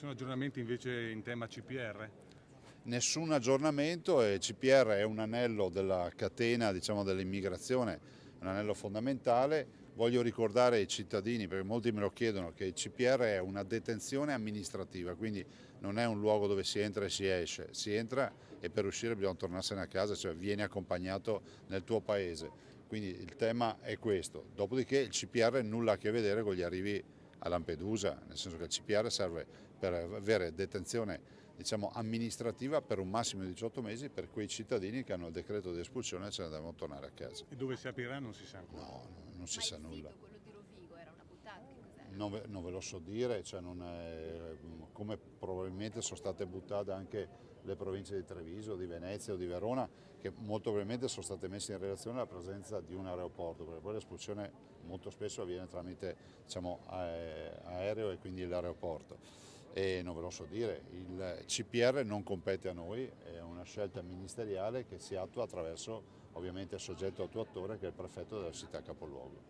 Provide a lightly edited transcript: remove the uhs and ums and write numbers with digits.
sono aggiornamenti invece in tema CPR? Nessun aggiornamento, e CPR è un anello della catena, diciamo, dell'immigrazione, un anello fondamentale. Voglio ricordare ai cittadini, perché molti me lo chiedono, che il CPR è una detenzione amministrativa, quindi non è un luogo dove si entra e si esce, si entra e per uscire bisogna tornarsene a casa, cioè vieni accompagnato nel tuo paese. Quindi il tema è questo. Dopodiché il CPR nulla ha a che vedere con gli arrivi a Lampedusa, nel senso che il CPR serve per avere detenzione, diciamo, amministrativa per un massimo di 18 mesi per quei cittadini che hanno il decreto di espulsione e se ne devono tornare a casa. E dove si aprirà non si sa ancora. No, non si Ma sa il nulla. sito, quello di Rovigo, era una buttata? Che cos'era? Non ve lo so dire, cioè non è, come probabilmente sono state buttate anche le province di Treviso, di Venezia o di Verona, che molto probabilmente sono state messe in relazione alla presenza di un aeroporto, perché poi l'espulsione molto spesso avviene tramite, diciamo, aereo e quindi l'aeroporto. E non ve lo so dire, il CPR non compete a noi, è una scelta ministeriale che si attua attraverso ovviamente il soggetto attuatore che è il prefetto della città capoluogo.